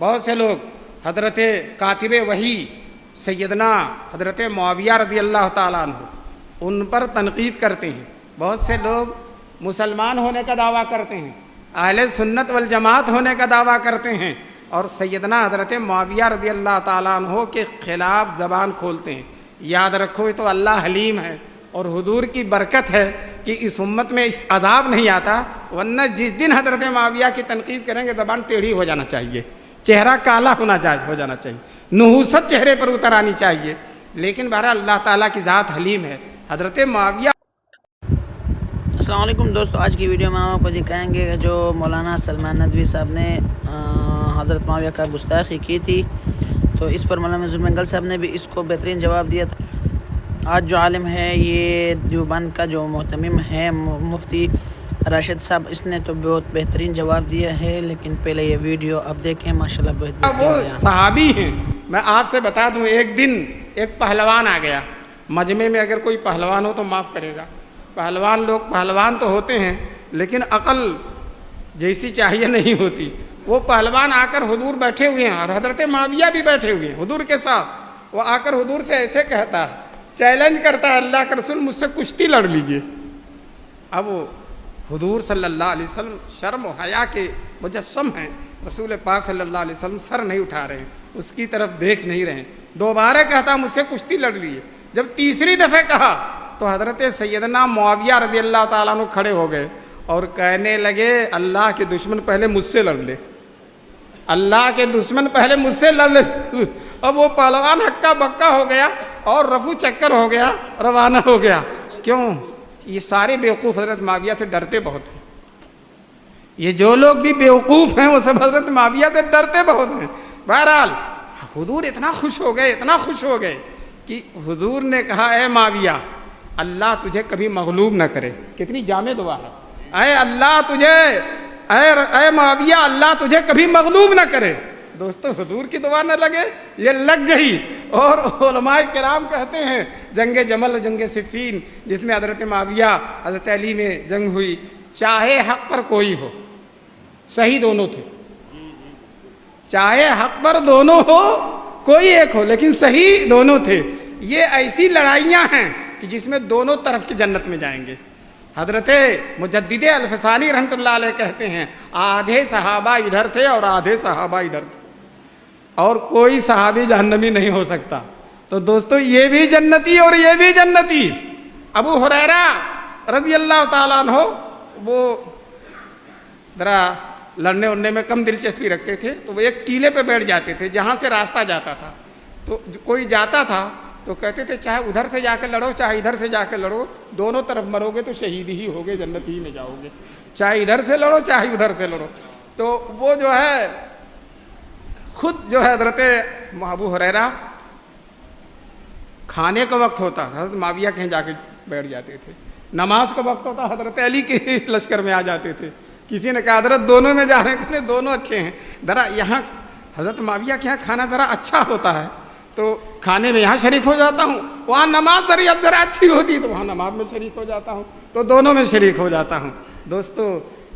بہت سے لوگ حضرت کاتب وحی سیدنا حضرت معاویہ رضی اللہ تعالیٰ عنہ ان پر تنقید کرتے ہیں. بہت سے لوگ مسلمان ہونے کا دعویٰ کرتے ہیں, اہل سنت والجماعت ہونے کا دعویٰ کرتے ہیں, اور سیدنا حضرت معاویہ رضی اللہ تعالیٰ عنہ کے خلاف زبان کھولتے ہیں. یاد رکھو یہ تو اللہ حلیم ہے اور حضور کی برکت ہے کہ اس امت میں عذاب نہیں آتا, ورنہ جس دن حضرت معاویہ کی تنقید کریں گے زبان ٹیڑھی ہو جانا چاہیے, چہرہ کالا ہو جانا چاہیے, نحوست چہرے پر اتر آنی چاہیے. لیکن بہرحال اللہ تعالیٰ کی ذات حلیم ہے. حضرت معاویہ. السلام علیکم دوستو, آج کی ویڈیو میں ہم آپ کو دکھائیں گے جو مولانا سلمان ندوی صاحب نے حضرت معاویہ کا گستاخی کی تھی, تو اس پر مولانا ظلمنگل صاحب نے بھی اس کو بہترین جواب دیا تھا. آج جو عالم ہے یہ دیوبند کا جو محتمم ہے مفتی راشد صاحب, اس نے تو بہت بہترین جواب دیا ہے. لیکن پہلے یہ ویڈیو اب دیکھیں, ماشاءاللہ بہت وہ صحابی ہیں. میں آپ سے بتا دوں, ایک دن ایک پہلوان آ گیا مجمع میں. اگر کوئی پہلوان ہو تو معاف کرے گا, پہلوان لوگ پہلوان تو ہوتے ہیں لیکن عقل جیسی چاہیے نہیں ہوتی. وہ پہلوان آ کر حضور بیٹھے ہوئے ہیں اور حضرت معاویہ بھی بیٹھے ہوئے ہیں حضور کے ساتھ. وہ آ کر حضور سے ایسے کہتا ہے, چیلنج کرتا ہے, اللہ کے رسول مجھ سے کشتی لڑ لیجئے. اب وہ حضور صلی اللہ علیہ وسلم شرم و حیا کے مجسم ہیں. رسول پاک صلی اللہ علیہ وسلم سر نہیں اٹھا رہے ہیں, اس کی طرف دیکھ نہیں رہے ہیں. دوبارہ کہتا مجھ سے کشتی لڑ لیجئے. جب تیسری دفعہ کہا تو حضرت سیدنا معاویہ رضی اللہ تعالیٰ عنہ کھڑے ہو گئے اور کہنے لگے اللہ کے دشمن پہلے مجھ سے لڑ لے, اللہ کے دشمن پہلے مجھ سے لڑ لے. اب وہ پہلوان ہکا بکا ہو گیا اور رفو چکر ہو گیا, روانہ ہو گیا. کیوں؟ یہ سارے بیوقوف حضرت معاویہ سے ڈرتے بہت ہیں. یہ جو لوگ بھی بیوقوف ہیں وہ سب حضرت معاویہ سے ڈرتے بہت ہیں. بہرحال حضور اتنا خوش ہو گئے کہ حضور نے کہا اے معاویہ اللہ تجھے کبھی مغلوب نہ کرے. کتنی جامع دعا ہے, اے اللہ تجھے, اے معاویہ اللہ تجھے کبھی مغلوب نہ کرے. دوستو حضور کی دعا نہ لگے, یہ لگ گئی. اور علماء کرام کہتے ہیں جنگ جمل جنگ صفین جس میں حضرت معاویہ حضرت علی میں جنگ ہوئی, چاہے حق پر کوئی ہو, صحیح دونوں تھے, چاہے حق پر دونوں ہو کوئی ایک ہو لیکن صحیح دونوں تھے. یہ ایسی لڑائیاں ہیں کہ جس میں دونوں طرف کی جنت میں جائیں گے. حضرت مجدد الفسانی رحمۃ اللہ علیہ کہتے ہیں آدھے صحابہ ادھر تھے اور آدھے صحابہ ادھر تھے, اور کوئی صحابی جہنمی نہیں ہو سکتا. تو دوستو یہ بھی جنتی اور یہ بھی جنتی. ابو ہریرہ رضی اللہ تعالیٰ عنہ وہ ذرا لڑنے اڑنے میں کم دلچسپی رکھتے تھے, تو وہ ایک ٹیلے پہ بیٹھ جاتے تھے جہاں سے راستہ جاتا تھا. تو کوئی جاتا تھا تو کہتے تھے چاہے ادھر سے جا کے لڑو چاہے ادھر سے جا کے لڑو, دونوں طرف مرو گے تو شہید ہی ہوگے, جنت ہی میں جاؤ گے, چاہے ادھر سے لڑو چاہے ادھر سے لڑو. تو وہ جو ہے خود جو ہے حضرت ابو ہریرہ کھانے کا وقت ہوتا حضرت معاویہ کہیں جا کے بیٹھ جاتے تھے, نماز کا وقت ہوتا حضرت علی کے لشکر میں آ جاتے تھے. کسی نے کہا حضرت دونوں میں جا رہے ہیں, کہ دونوں اچھے ہیں, ذرا یہاں حضرت معاویہ کے یہاں کھانا ذرا اچھا ہوتا ہے تو کھانے میں یہاں شریک ہو جاتا ہوں, وہاں نماز ذرا اچھی ہوتی تو وہاں نماز میں شریک ہو جاتا ہوں, تو دونوں میں شریک ہو جاتا ہوں. دوستو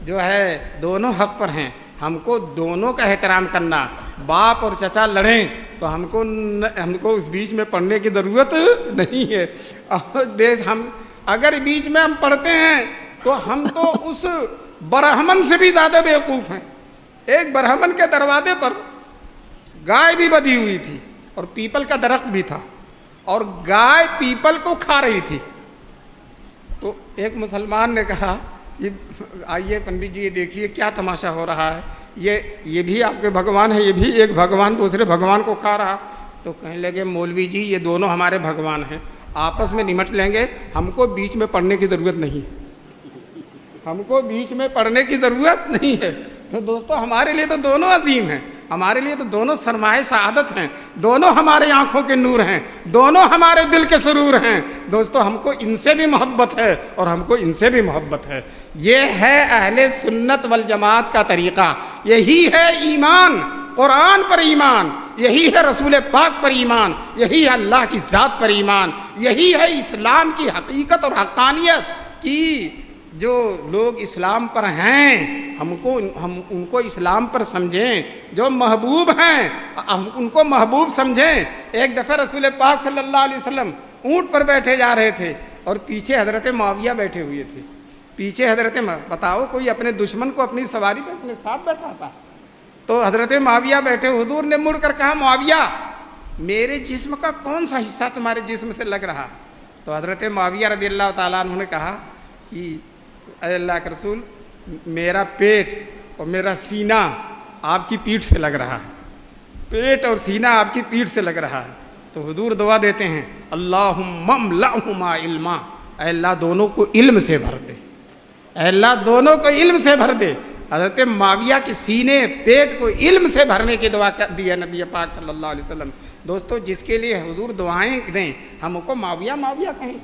جو ہے دونوں حق پر ہیں, ہم کو دونوں کا احترام کرنا. باپ اور چچا لڑیں تو ہم کو اس بیچ میں پڑھنے کی ضرورت نہیں ہے. اور ہم اگر بیچ میں ہم پڑھتے ہیں تو ہم تو اس برہمن سے بھی زیادہ بیوقوف ہیں. ایک برہمن کے دروازے پر گائے بھی بدھی ہوئی تھی اور پیپل کا درخت بھی تھا, اور گائے پیپل کو کھا رہی تھی. تو ایک مسلمان نے کہا آئیے پنڈت جی یہ دیکھیے کیا تماشا ہو رہا ہے, یہ بھی آپ کے بھگوان ہے, یہ بھی ایک بھگوان دوسرے بھگوان کو کھا رہا. تو کہنے لگے مولوی جی یہ دونوں ہمارے بھگوان ہیں, آپس میں نمٹ لیں گے, ہم کو بیچ میں پڑھنے کی ضرورت نہیں, ہم کو بیچ میں پڑھنے کی ضرورت نہیں ہے. تو دوستو ہمارے لیے تو دونوں عظیم ہیں, ہمارے لیے تو دونوں سرمایہ سعادت ہیں, دونوں ہمارے آنکھوں کے نور ہیں, دونوں ہمارے دل کے سرور ہیں. دوستو ہم کو ان سے بھی محبت ہے اور ہم کو ان سے بھی محبت ہے. یہ ہے اہل سنت والجماعت کا طریقہ, یہی ہے ایمان, قرآن پر ایمان, یہی ہے رسول پاک پر ایمان, یہی ہے اللہ کی ذات پر ایمان, یہی ہے اسلام کی حقیقت اور حقانیت کی جو لوگ اسلام پر ہیں ہم ان کو اسلام پر سمجھیں، جو محبوب ہیں ہم ان کو محبوب سمجھیں۔ ایک دفعہ رسول پاک صلی اللہ علیہ وسلم اونٹ پر بیٹھے جا رہے تھے اور پیچھے حضرت معاویہ بیٹھے ہوئے تھے۔ پیچھے بتاؤ کوئی اپنے دشمن کو اپنی سواری پہ اپنے ساتھ بیٹھاتا؟ تو حضرت معاویہ بیٹھے، حضور نے مڑ کر کہا معاویہ میرے جسم کا کون سا حصہ تمہارے جسم سے لگ رہا؟ تو حضرت معاویہ رضی اللہ تعالیٰ عنہ نے کہا کہ اے اللہ کے رسول میرا پیٹ اور میرا سینہ آپ کی پیٹھ سے لگ رہا ہے، پیٹ اور سینہ آپ کی پیٹھ سے لگ رہا ہے۔ تو حضور دعا دیتے ہیں اللہم املأہما علما، اے اللہ دونوں کو علم سے بھر دے، اے اللہ دونوں کو علم سے بھر دے۔ حضرت معاویہ کے سینے پیٹ کو علم سے بھرنے کی دعا دی ہے نبی پاک صلی اللہ علیہ وسلم۔ دوستو جس کے لیے حضور دعائیں دیں ہم کو معاویہ معاویہ کہیں،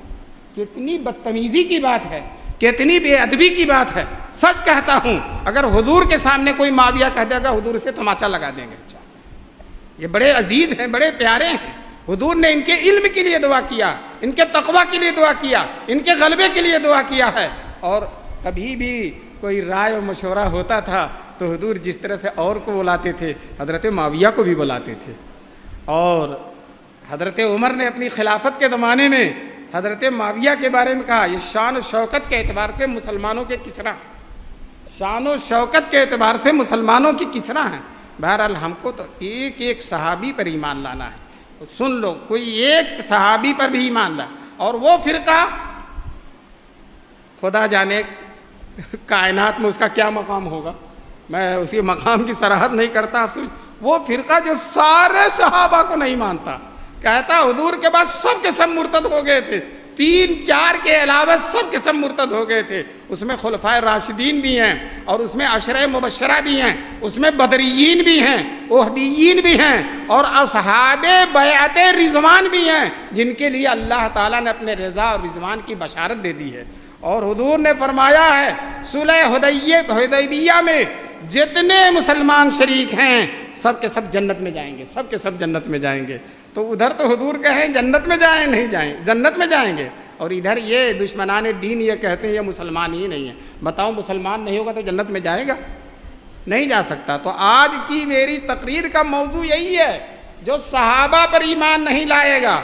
کتنی بدتمیزی کی بات ہے، کتنی بے ادبی کی بات ہے۔ سچ کہتا ہوں اگر حضور کے سامنے کوئی معاویہ کہہ دے گا حضور سے تماچا لگا دیں گے۔ یہ بڑے عزیز ہیں، بڑے پیارے ہیں، حضور نے ان کے علم کے لیے دعا کیا، ان کے تقوی کے لیے دعا کیا، ان کے غلبے کے لیے دعا کیا ہے۔ اور کبھی بھی کوئی رائے و مشورہ ہوتا تھا تو حضور جس طرح سے اور کو بلاتے تھے حضرت معاویہ کو بھی بلاتے تھے۔ اور حضرت عمر نے اپنی خلافت کے زمانے میں حضرت معاویہ کے بارے میں کہا یہ شان و شوکت کے اعتبار سے مسلمانوں کے کسرا، شان و شوکت کے اعتبار سے مسلمانوں کی کسرا ہیں۔ بہرحال ہم کو تو ایک ایک صحابی پر ایمان لانا ہے۔ سن لو کوئی ایک صحابی پر بھی ایمان لا، اور وہ فرقہ خدا جانے کائنات میں اس کا کیا مقام ہوگا، میں اسی مقام کی صراحت نہیں کرتا۔ وہ فرقہ جو سارے صحابہ کو نہیں مانتا، کہتا حضور کے بعد سب کے سب مرتد ہو گئے تھے، 3-4 کے علاوہ سب کے سب مرتد ہو گئے تھے۔ اس میں خلفائے راشدین بھی ہیں، اور اس میں عشرہ مبشرہ بھی ہیں، اس میں بدریین بھی ہیں، احدیین بھی ہیں، اور اصحاب بیعت رضوان بھی ہیں جن کے لیے اللہ تعالیٰ نے اپنے رضا اور رضوان کی بشارت دے دی ہے۔ اور حضور نے فرمایا ہے صلح حدیبیہ میں جتنے مسلمان شریک ہیں سب کے سب جنت میں جائیں گے، سب کے سب جنت میں جائیں گے۔ تو ادھر تو حضور کہیں جنت میں جائیں نہیں جائیں، جنت میں جائیں گے، اور ادھر یہ دشمنان دین یہ کہتے ہیں یہ مسلمان ہی نہیں ہے۔ بتاؤ مسلمان نہیں ہوگا تو جنت میں جائے گا؟ نہیں جا سکتا۔ تو آج کی میری تقریر کا موضوع یہی ہے، جو صحابہ پر ایمان نہیں لائے گا،